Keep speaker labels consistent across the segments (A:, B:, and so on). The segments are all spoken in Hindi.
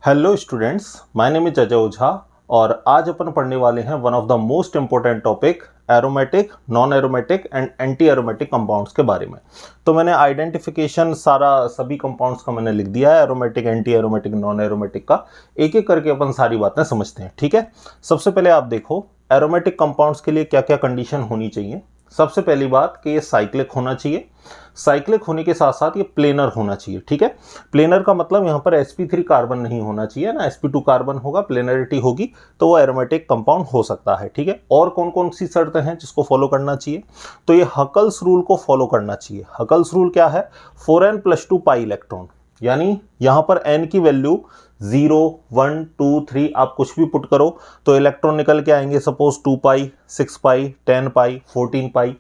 A: Hello students, my name is Ajay Ojha और आज अपन पढ़ने वाले हैं one of the most important topic aromatic, non aromatic and anti aromatic compounds के बारे में। तो मैंने आइडेंटिफिकेशन सभी कंपाउंड्स का मैंने लिख दिया है, aromatic, anti aromatic, non aromatic का। एक एक करके अपन सारी बातें समझते हैं, ठीक है। सबसे पहले आप देखो एरोमेटिक कंपाउंड्स के लिए क्या क्या कंडीशन होनी चाहिए। सबसे पहली बात कि ये साइक्लिक होना चाहिए। साइक्लिक होने के साथ साथ ये प्लेनर होना चाहिए, ठीक है। प्लेनर का मतलब यहाँ पर sp3 कार्बन नहीं होना चाहिए ना, sp2 कार्बन होगा, प्लेनरिटी होगी तो वो एरोमेटिक कंपाउंड हो सकता है, ठीक है। और कौन कौन सी शर्तें हैं जिसको फॉलो करना चाहिए, तो ये हकल्स रूल को फॉलो करना चाहिए। हकल्स रूल क्या है? 4n+2 पाई इलेक्ट्रॉन, यानी यहाँ पर n की वैल्यू 0, 1, 2, 3 आप कुछ भी पुट करो तो इलेक्ट्रॉन निकल के आएंगे। सपोज 2 पाई, 6 पाई, 10 पाई, 14 पाई।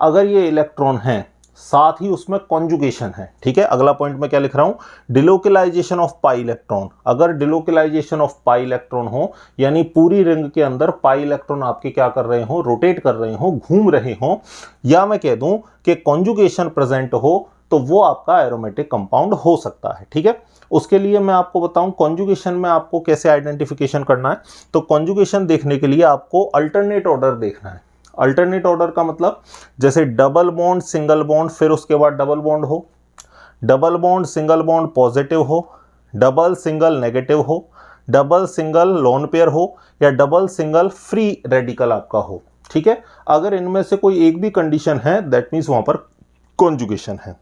A: अगर ये इलेक्ट्रॉन हैं साथ ही उसमें कॉन्जुगेशन है, ठीक है। अगला पॉइंट में क्या लिख रहा हूं? डिलोकेलाइजेशन ऑफ पाई इलेक्ट्रॉन। अगर डिलोकेलाइजेशन ऑफ पाई इलेक्ट्रॉन हो, यानी पूरी रिंग के अंदर पाई इलेक्ट्रॉन आपके क्या कर रहे हो, रोटेट कर रहे हो, घूम रहे हो, या मैं कह दूं कि कॉन्जुगेशन प्रेजेंट हो, तो वो आपका एरोमेटिक कंपाउंड हो सकता है, ठीक है। उसके लिए मैं आपको बताऊं कॉन्जुगेशन में आपको कैसे आइडेंटिफिकेशन करना है। तो कॉन्जुगेशन देखने के लिए आपको अल्टरनेट ऑर्डर देखना है। अल्टरनेट ऑर्डर का मतलब जैसे डबल बॉन्ड, सिंगल बॉन्ड, फिर उसके बाद डबल बॉन्ड हो, double bond single bond positive हो, डबल सिंगल नेगेटिव हो, डबल सिंगल लोन पेयर हो, या डबल सिंगल फ्री रेडिकल आपका हो, ठीक है। अगर इनमें से कोई एक भी कंडीशन है दैट मीन्स वहां पर कॉन्जुगेशन है।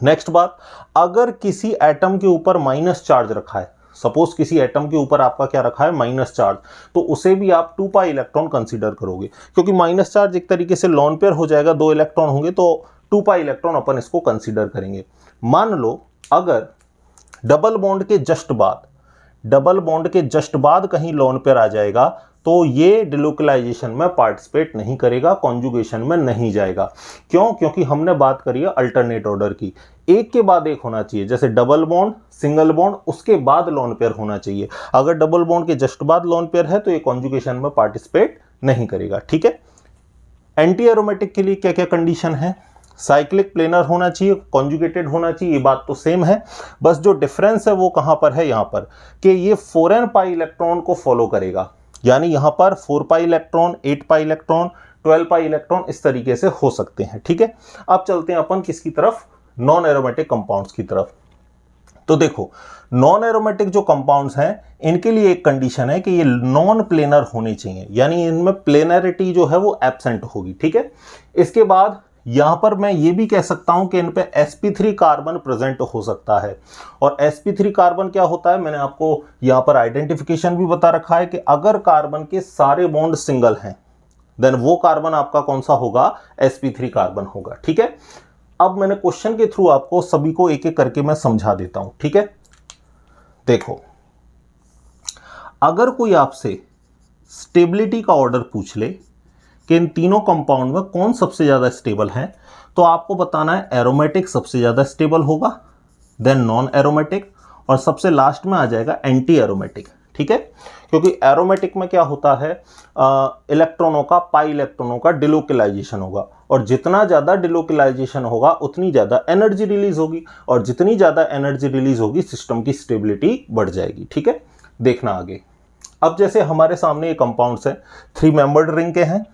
A: नेक्स्ट बात, अगर किसी एटम के ऊपर माइनस चार्ज रखा है, सपोज किसी एटम के ऊपर आपका क्या रखा है, माइनस चार्ज, तो उसे भी आप 2 पाई इलेक्ट्रॉन कंसीडर करोगे, क्योंकि माइनस चार्ज एक तरीके से लोन पेयर हो जाएगा, 2 इलेक्ट्रॉन होंगे तो 2 पाई इलेक्ट्रॉन अपन इसको कंसीडर करेंगे। मान लो अगर डबल बॉन्ड के जस्ट बाद, डबल बॉन्ड के जस्ट बाद कहीं लोन पेयर आ जाएगा तो ये डिलोकेलाइजेशन में पार्टिसिपेट नहीं करेगा, कॉन्जुगेशन में नहीं जाएगा। क्यों? क्योंकि हमने बात करी है अल्टरनेट ऑर्डर की, एक के बाद एक होना चाहिए। जैसे डबल बॉन्ड, सिंगल बॉन्ड, उसके बाद लोन पेयर होना चाहिए। अगर डबल बॉन्ड के जस्ट बाद लोन पेयर है तो ये कॉन्जुगेशन में पार्टिसिपेट नहीं करेगा, ठीक है। एंटी एरोमेटिक के लिए क्या क्या कंडीशन है? साइक्लिक, प्लेनर होना चाहिए, कॉन्जुगेटेड होना चाहिए, ये बात तो सेम है। बस जो डिफरेंस है वो कहां पर है, यहां पर कि ये 4n पाई इलेक्ट्रॉन को फॉलो करेगा, यानी यहां पर 4 pi electron, 8 pi electron, 12 pi electron इस तरीके से हो सकते हैं, ठीक है। अब चलते हैं अपन किसकी तरफ, नॉन एरोमेटिक कंपाउंड्स की तरफ। तो देखो नॉन एरोमेटिक जो कंपाउंड्स हैं इनके लिए एक कंडीशन है कि ये नॉन प्लेनर होने चाहिए, यानी इनमें प्लेनरिटी जो है वो एब्सेंट होगी, ठीक है। इसके बाद यहां पर मैं ये भी कह सकता हूं कि इन पे sp3 कार्बन प्रेजेंट हो सकता है। और sp3 कार्बन क्या होता है, मैंने आपको यहां पर आइडेंटिफिकेशन भी बता रखा है कि अगर कार्बन के सारे बॉन्ड सिंगल हैं देन वो कार्बन आपका कौन सा होगा, sp3 कार्बन होगा, ठीक है। अब मैंने क्वेश्चन के थ्रू आपको सभी को एक एक करके मैं समझा देता हूं, ठीक है। देखो अगर कोई आपसे स्टेबिलिटी का ऑर्डर पूछ ले कि इन तीनों कंपाउंड में कौन सबसे ज्यादा स्टेबल है, तो आपको बताना है एरोमेटिक सबसे ज्यादा स्टेबल होगा, देन नॉन एरोमेटिक, और सबसे लास्ट में आ जाएगा एंटी एरोमेटिक, ठीक है। क्योंकि एरोमेटिक में क्या होता है, इलेक्ट्रॉनों का, पाई इलेक्ट्रॉनों का डिलोकेलाइजेशन होगा, और जितना ज्यादा डिलोकेलाइजेशन होगा उतनी ज्यादा एनर्जी रिलीज होगी, और जितनी ज्यादा एनर्जी रिलीज होगी सिस्टम की स्टेबिलिटी बढ़ जाएगी, ठीक है। देखना आगे। अब जैसे हमारे सामने ये कंपाउंड्स है, 3 मेंबर्ड रिंग के हैं,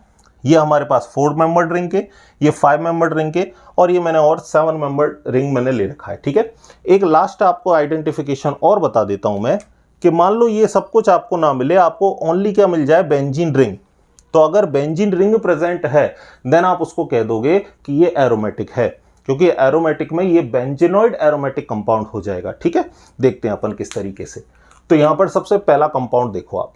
A: ये हमारे पास 4 मेंबर्ड रिंग के, ये 5 मेंबर्ड रिंग के, और ये मैंने और 7 मेंबर्ड रिंग मैंने ले रखा है, ठीक है। एक लास्ट आपको आइडेंटिफिकेशन और बता देता हूं मैं कि मान लो ये सब कुछ आपको ना मिले, आपको ओनली क्या मिल जाए, बेंजीन रिंग। तो अगर बेंजीन रिंग प्रेजेंट है देन आप उसको कह दोगे कि ये एरोमेटिक है, क्योंकि एरोमेटिक में ये बेंजीनॉइड एरोमेटिक कंपाउंड हो जाएगा, ठीक है। देखते हैं अपन किस तरीके से। तो यहां पर सबसे पहला कंपाउंड देखो आप,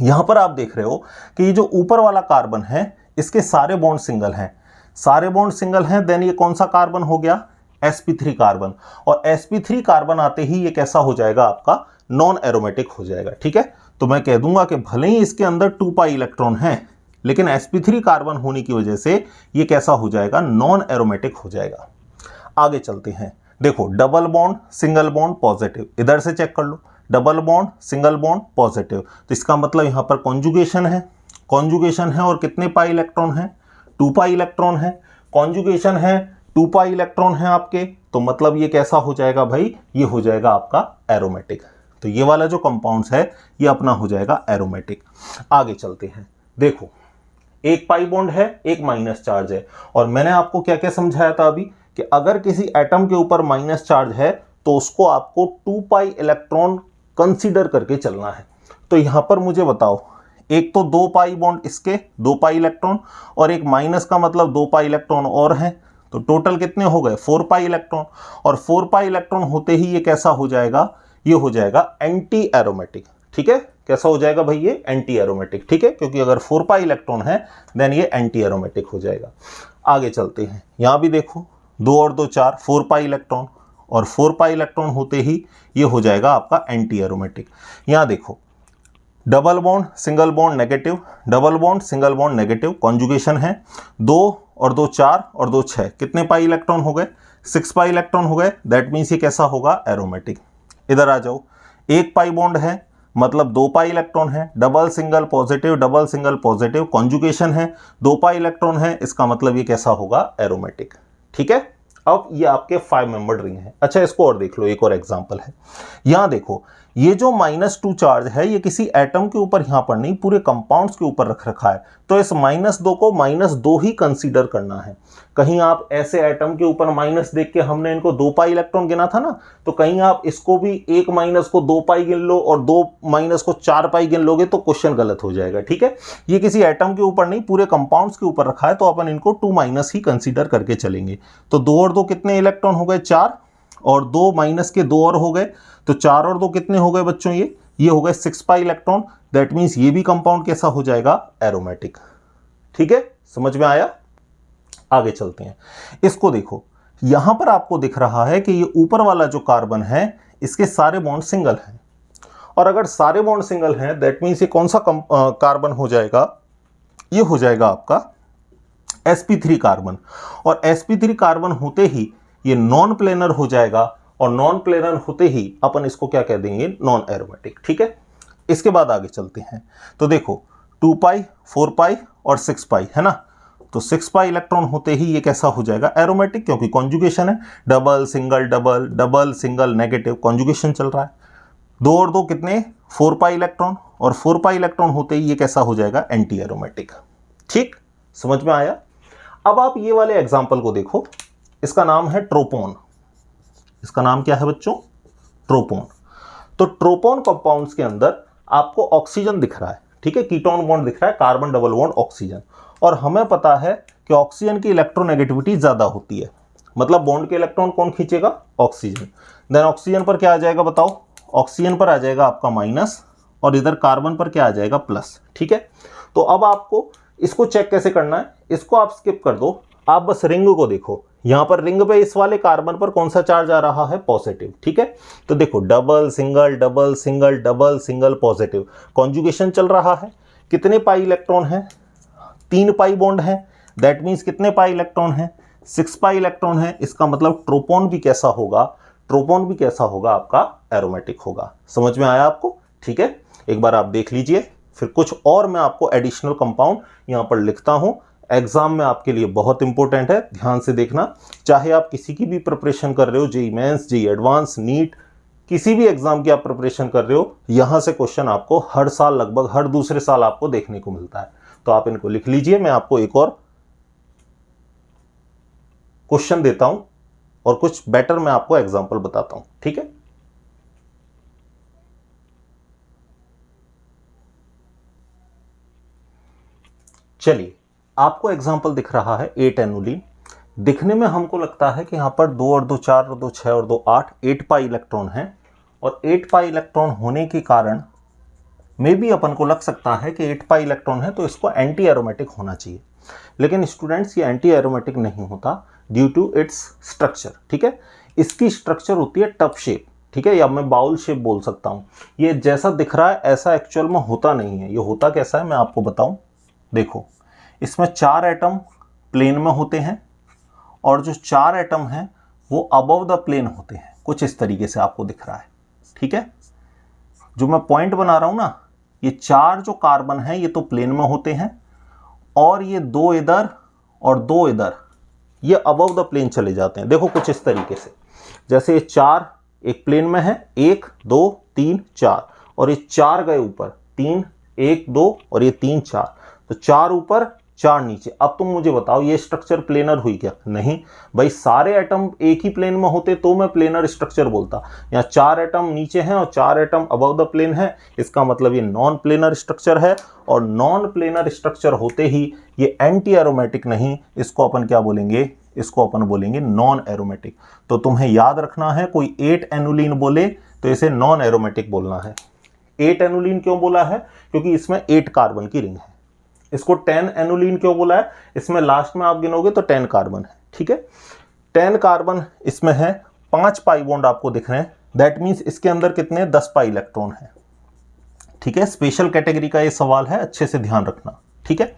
A: यहां पर आप देख रहे हो कि ये जो ऊपर वाला कार्बन है इसके सारे बॉन्ड सिंगल हैं, सारे बॉन्ड सिंगल हैं, देन ये कौन सा कार्बन हो गया, sp3 कार्बन। और sp3 कार्बन आते ही ये कैसा हो जाएगा, आपका नॉन एरोमेटिक हो जाएगा, ठीक है। तो मैं कह दूंगा कि भले ही इसके अंदर 2 पाई इलेक्ट्रॉन है, लेकिन sp3 कार्बन होने की वजह से ये कैसा हो जाएगा, नॉन एरोमेटिक हो जाएगा। आगे चलते हैं। देखो double bond, single bond positive, इधर से चेक कर लो, double bond, single bond positive, तो इसका मतलब यहां पर कॉन्जुगेशन है, कॉन्जुगेशन है, और कितने पाई इलेक्ट्रॉन है, 2 पाई इलेक्ट्रॉन है। कॉन्जुगेशन है 2 पाई इलेक्ट्रॉन है आपके, तो मतलब ये कैसा हो जाएगा भाई, ये हो जाएगा आपका एरोमेटिक। तो ये वाला जो कंपाउंड्स है ये अपना हो जाएगा एरोमेटिक। आगे चलते हैं, देखो एक पाई बॉन्ड है, एक माइनस चार्ज है, और मैंने आपको क्या क्या समझाया था अभी कि अगर किसी एटम के ऊपर माइनस चार्ज है तो उसको आपको 2 पाई इलेक्ट्रॉन कंसीडर करके चलना है। तो यहां पर मुझे बताओ, एक तो 2 पाई बॉन्ड इसके 2 पाई इलेक्ट्रॉन, और एक माइनस का मतलब 2 पाई इलेक्ट्रॉन और हैं, तो टोटल कितने हो गए 4 पाई इलेक्ट्रॉन। और 4 पाई इलेक्ट्रॉन होते ही ये कैसा हो जाएगा, ये हो जाएगा एंटी एरोमेटिक। ठीक है, कैसा हो जाएगा भाई, ये एंटी एरोमेटिक। ठीक है, क्योंकि अगर 4 पाई इलेक्ट्रॉन है देन ये एंटी एरोमेटिक हो जाएगा। आगे चलते हैं, यहां भी देखो 2 और 2 4, 4 पाई इलेक्ट्रॉन, और 4 पाई इलेक्ट्रॉन होते ही ये हो जाएगा आपका एंटी एरोमेटिक। यहां देखो double bond single bond negative, double bond single bond negative, conjugation है, 2 और 2 4 और 2 6, कितने पाई इलेक्ट्रॉन हो गए, 6 पाई इलेक्ट्रॉन हो गए। दैट मीन्स ये कैसा होगा, एरोमेटिक। इधर आ जाओ, 1 पाई बॉन्ड है मतलब 2 पाई इलेक्ट्रॉन है, डबल सिंगल पॉजिटिव, कॉन्जुगेशन है, 2 पाई इलेक्ट्रॉन है, इसका मतलब ये कैसा होगा, एरोमेटिक। ठीक है, अब ये आपके 5 मेंबर्ड रिंग है। अच्छा, इसको और देख लो, एक और एग्जांपल है। यहां देखो ये जो -2 चार्ज है ये किसी एटम के ऊपर यहां पर नहीं, पूरे कंपाउंड्स के ऊपर रख रखा है, तो इस -2 को -2 ही कंसीडर करना है। कहीं आप ऐसे एटम के ऊपर माइनस देख के हमने इनको 2 पाई इलेक्ट्रॉन गिना था ना, तो कहीं आप इसको भी एक माइनस को 2 पाई गिन लो और 2 माइनस को 4 पाई गिन लोगे तो क्वेश्चन गलत हो जाएगा। ठीक है, ये किसी एटम के ऊपर नहीं, पूरे कंपाउंड्स के ऊपर रखा है, तो अपन इनको 2 माइनस ही कंसीडर करके चलेंगे। तो 2 और 2 कितने इलेक्ट्रॉन हो गए, 4, और 2 माइनस के 2 और हो गए, तो 4 और 2 कितने हो गए बच्चों, ये हो गए 6 पाई इलेक्ट्रॉन। दैट मीन्स ये भी कंपाउंड कैसा हो जाएगा, एरोमेटिक। ठीक है, समझ में आया। आगे चलते हैं, इसको देखो, यहां पर आपको दिख रहा है कि ये ऊपर वाला जो कार्बन है इसके सारे बॉन्ड सिंगल हैं, और अगर सारे बॉन्ड सिंगल हैं दैट मीन्स ये कौन सा कार्बन हो जाएगा, ये हो जाएगा आपका sp3 कार्बन। और sp3 कार्बन होते ही ये नॉन प्लेनर हो जाएगा, और नॉन प्लेनर होते ही अपन इसको क्या कह देंगे, नॉन एरोमेटिक। ठीक है, इसके बाद आगे चलते हैं, तो देखो 2 पाई 4 पाई और 6 पाई है ना, तो 6 पाई इलेक्ट्रॉन होते ही ये कैसा हो जाएगा, एरोमेटिक, क्योंकि कॉन्जुगेशन है, double single double, double single negative, conjugation चल रहा है। 2 और 2 कितने, 4 पाई इलेक्ट्रॉन, और 4 पाई इलेक्ट्रॉन होते ही ये कैसा हो जाएगा, एंटी एरोमेटिक। ठीक, समझ में आया। अब आप ये वाले एग्जाम्पल को देखो, इसका नाम है ट्रोपोन। इसका नाम क्या है बच्चों, ट्रोपोन। तो ट्रोपोन कंपाउंड्स के अंदर आपको ऑक्सीजन दिख रहा है, ठीक है, कीटोन बॉन्ड दिख रहा है, कार्बन डबल बॉन्ड ऑक्सीजन, और हमें पता है कि ऑक्सीजन की इलेक्ट्रोनेगेटिविटी ज्यादा होती है, मतलब बॉन्ड के इलेक्ट्रॉन कौन खींचेगा, ऑक्सीजन। देन ऑक्सीजन पर क्या आ जाएगा बताओ, ऑक्सीजन पर आ जाएगा आपका माइनस, और इधर कार्बन पर क्या आ जाएगा, प्लस। ठीक है, तो अब आपको इसको चेक कैसे करना है, इसको आप स्किप कर दो, आप बस रिंग को देखो, यहां पर रिंग पे इस वाले कार्बन पर कौन सा चार्ज आ रहा है, पॉजिटिव। ठीक है, तो देखो double single double single double single positive, conjugation चल रहा है। कितने पाई इलेक्ट्रॉन है, 3 पाई बॉन्ड है, दैट मीन्स कितने पाई इलेक्ट्रॉन है, 6 पाई इलेक्ट्रॉन है। इसका मतलब ट्रोपोन भी कैसा होगा, ट्रोपोन भी कैसा होगा, आपका एरोमेटिक होगा। समझ में आया आपको। ठीक है, एक बार आप देख लीजिए, फिर कुछ और मैं आपको एडिशनल कंपाउंड यहां पर लिखता हूं, एग्जाम में आपके लिए बहुत इंपॉर्टेंट है, ध्यान से देखना। चाहे आप किसी की भी प्रिपरेशन कर रहे हो, JEE mains, JEE advance, NEET, किसी भी एग्जाम की आप प्रिपरेशन कर रहे हो, यहां से क्वेश्चन आपको हर साल, लगभग हर दूसरे साल आपको देखने को मिलता है। तो आप इनको लिख लीजिए, मैं आपको एक और क्वेश्चन देता हूं और कुछ बेटर मैं आपको एग्जांपल बताता हूं। ठीक है, चलिए, आपको एग्जांपल दिख रहा है 8 एनुलिन। दिखने में हमको लगता है कि यहां पर 2 और 2 4 और 2 6 और 2 8, 8 पाई इलेक्ट्रॉन है, और 8 पाई इलेक्ट्रॉन होने के कारण मे भी अपन को लग सकता है कि 8 पाई इलेक्ट्रॉन है तो इसको एंटी एरोमेटिक होना चाहिए। लेकिन स्टूडेंट्स, ये एंटी एरोमेटिक नहीं होता ड्यू टू इट्स स्ट्रक्चर। ठीक है, इसकी स्ट्रक्चर होती है टप शेप। ठीक है, या मैं बाउल शेप बोल सकता हूं। ये जैसा दिख रहा है ऐसा एक्चुअल में होता नहीं है। ये होता कैसा है मैं आपको बताऊं, देखो, इसमें 4 एटम प्लेन में होते हैं, और जो 4 एटम हैं वो अबव द प्लेन होते हैं, कुछ इस तरीके से आपको दिख रहा है। ठीक है, जो मैं पॉइंट बना रहा हूं ना, ये 4 जो कार्बन है ये तो प्लेन में होते हैं, और ये 2 इधर और 2 इधर, ये अबव द प्लेन चले जाते हैं। देखो कुछ इस तरीके से, जैसे ये 4 एक प्लेन में है, 1 2 3 4, और ये 4 गए ऊपर, 3 1 2 और ये 3 4, तो 4 ऊपर 4 नीचे। अब तुम मुझे बताओ ये स्ट्रक्चर प्लेनर हुई क्या? नहीं भाई, सारे एटम एक ही प्लेन में होते तो मैं प्लेनर स्ट्रक्चर बोलता। यहाँ 4 एटम नीचे हैं और 4 एटम अबव द प्लेन है, इसका मतलब ये नॉन प्लेनर स्ट्रक्चर है। और नॉन प्लेनर स्ट्रक्चर होते ही ये एंटी एरोमेटिक नहीं, इसको अपन क्या बोलेंगे? इसको अपन बोलेंगे नॉन एरोमेटिक। तो तुम्हें याद रखना है, कोई 8 एनुलिन बोले तो इसे नॉन एरोमेटिक बोलना है। 8 एनुलिन क्यों बोला है? क्योंकि इसमें 8 कार्बन की रिंग है। इसको 10 एनुलिन क्यों बोला है? इसमें लास्ट में आप गिनोगे तो 10 कार्बन है, ठीक है। 10 कार्बन इसमें है, 5 पाई बॉन्ड आपको दिख रहे हैं, दैट मीन्स इसके अंदर कितने? 10 पाई इलेक्ट्रॉन है, ठीक है। स्पेशल कैटेगरी का ये सवाल है, अच्छे से ध्यान रखना, ठीक है।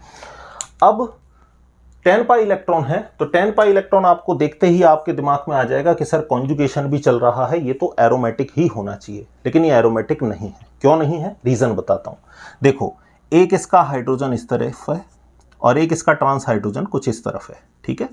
A: अब 10 पाई इलेक्ट्रॉन है, तो 10 पाई इलेक्ट्रॉन आपको देखते ही आपके दिमाग में आ जाएगा कि सर कॉन्जुगेशन भी चल रहा है, ये तो एरोमेटिक ही होना चाहिए, लेकिन ये एरोमेटिक नहीं है। क्यों नहीं है? रीजन बताता हूं। देखो, एक इसका हाइड्रोजन इस तरफ है और एक इसका ट्रांस हाइड्रोजन कुछ इस तरफ है, ठीक है।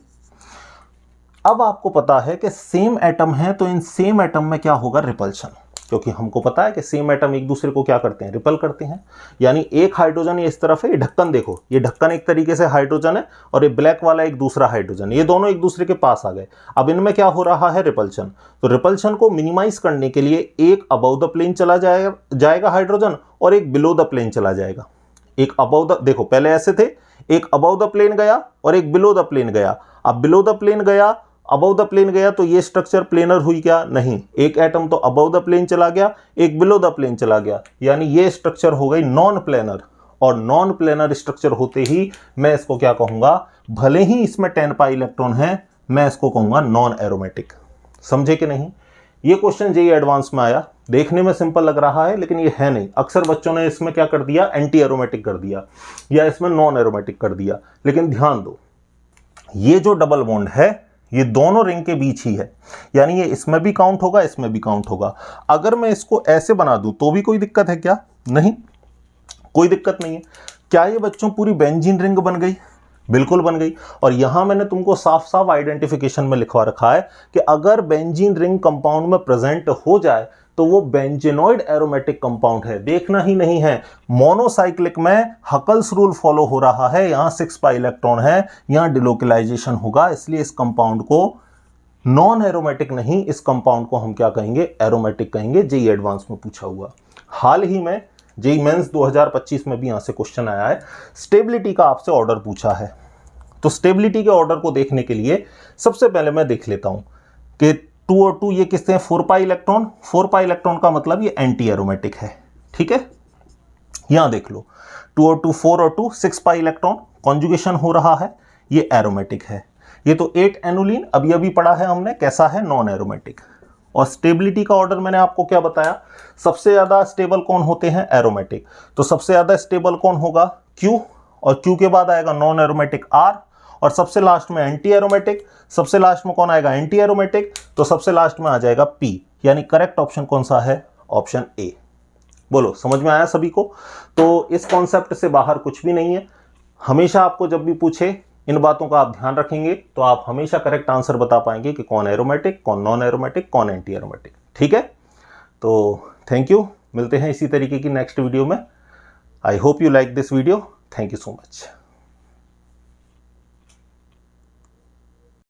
A: अब आपको पता है कि सेम एटम है, तो इन सेम एटम में क्या होगा? रिपल्शन, क्योंकि हमको पता है कि सेम एटम एक दूसरे को क्या करते हैं? रिपल करते हैं। यानी एक हाइड्रोजन ये इस तरफ है, ये ढक्कन देखो, ये ढक्कन एक तरीके से हाइड्रोजन है और ये ब्लैक वाला एक दूसरा हाइड्रोजन, ये दोनों एक दूसरे के पास आ गए। अब इनमें क्या हो रहा है? रिपल्शन। तो रिपल्शन को मिनिमाइज करने के लिए एक अबव द प्लेन चला जाएगा हाइड्रोजन और एक बिलो द प्लेन चला जाएगा। एक अबव द, देखो पहले ऐसे थे, एक अबव द प्लेन गया और एक बिलो द प्लेन गया। अब बिलो द प्लेन गया, अबव द प्लेन गया, तो ये स्ट्रक्चर प्लेनर हुई क्या? नहीं। एक एटम तो अबव द प्लेन चला गया, एक बिलो द प्लेन चला गया, यानी ये स्ट्रक्चर हो गई नॉन प्लेनर। और नॉन प्लेनर स्ट्रक्चर होते ही मैं इसको क्या कहूंगा? भले ही इसमें 10 पाई इलेक्ट्रॉन है, मैं इसको कहूंगा नॉन एरोमेटिक। समझे कि नहीं? ये क्वेश्चन जेईई एडवांस में आया, देखने में सिंपल लग रहा है लेकिन ये है नहीं। अक्सर बच्चों ने इसमें क्या कर दिया? एंटी एरोमेटिक कर दिया या इसमें नॉन एरोमेटिक कर दिया। लेकिन ध्यान दो, ये जो डबल बॉन्ड है ये दोनों रिंग के बीच ही है, यानी ये इसमें भी काउंट होगा, इसमें भी काउंट होगा। अगर मैं इसको ऐसे बना दूं तो भी कोई दिक्कत है क्या? नहीं, कोई दिक्कत नहीं है। क्या ये बच्चों पूरी बेंजीन रिंग बन गई? बिल्कुल बन गई। और यहां मैंने तुमको साफ साफ आइडेंटिफिकेशन में लिखवा रखा है कि अगर बेंजीन रिंग कंपाउंड में प्रेजेंट हो जाए तो वो बेंजेनॉइड एरोमेटिक कंपाउंड है। देखना ही नहीं है, मोनोसाइक्लिक में हकल्स रूल फॉलो हो रहा है, यहां 6 पाई इलेक्ट्रॉन है, यहां डिलोकलाइजेशन होगा, इसलिए इस कंपाउंड को नॉन एरोमेटिक नहीं, इस कंपाउंड को हम क्या कहेंगे? एरोमेटिक कहेंगे। जेईई एडवांस में पूछा हुआ। हाल ही में जेईई मेंस 2025 में भी यहां से क्वेश्चन आया है, स्टेबिलिटी का आपसे ऑर्डर पूछा है। तो स्टेबिलिटी के ऑर्डर को देखने के लिए सबसे पहले मैं देख लेता हूं कि 2 और 2 ये किससे हैं? 4 पाई इलेक्ट्रॉन। 4 पाई इलेक्ट्रॉन का मतलब ये एंटी एरोमेटिक है, ठीक है। यहां देख लो, 2 और 2 4 और 2 6 पाई इलेक्ट्रॉन, कॉन्जुगेशन हो रहा है, ये एरोमेटिक है। ये तो 8 एनुलिन अभी अभी पढ़ा है हमने, कैसा है? Non aromatic. और स्टेबिलिटी का ऑर्डर मैंने आपको क्या बताया? सबसे ज्यादा स्टेबल कौन होते हैं? एरोमेटिक। तो सबसे ज्यादा स्टेबल कौन होगा? क्यू, और क्यू के बाद आएगा नॉन एरोमेटिक आर, और सबसे लास्ट में एंटी एरोमेटिक। सबसे लास्ट में कौन आएगा? Anti aromatic. तो सबसे लास्ट में आ जाएगा पी, यानी करेक्ट ऑप्शन कौन सा है? Option A. बोलो, समझ में आया सभी को? तो इस कॉन्सेप्ट से बाहर कुछ भी नहीं है। हमेशा आपको जब भी पूछे, इन बातों का आप ध्यान रखेंगे तो आप हमेशा करेक्ट आंसर बता पाएंगे कि कौन एरोमेटिक, कौन नॉन एरोमेटिक, कौन एंटी एरोमेटिक, ठीक है। तो थैंक यू, मिलते हैं इसी तरीके की नेक्स्ट वीडियो में। I hope you like this video. Thank you so much.